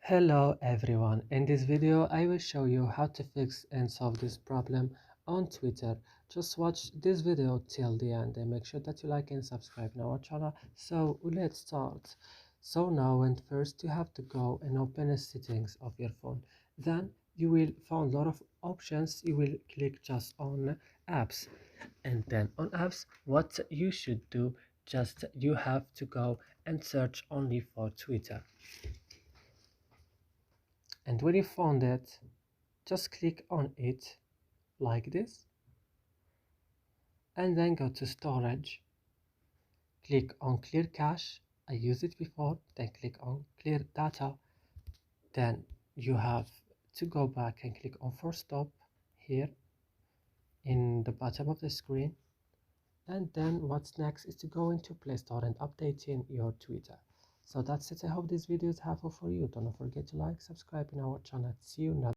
Hello everyone, in this video I will show you how to fix and solve this problem on Twitter. Just watch this video till the end and make sure that you like and subscribe in our channel. So let's start. So now and first you have to go and open the settings of your phone. Then you will find a lot of options. You will click just on apps, and then on apps what you should do, just you have to go and search only for Twitter. And when you found it, just click on it like this, and then go to storage, click on clear cache. I used it before. Then click on clear data. Then you have to go back and click on force stop here in the bottom of the screen. And then what's next is to go into Play Store and updating your Twitter. So that's it. I hope this video is helpful for you. Don't forget to like, subscribe in our channel. See you next.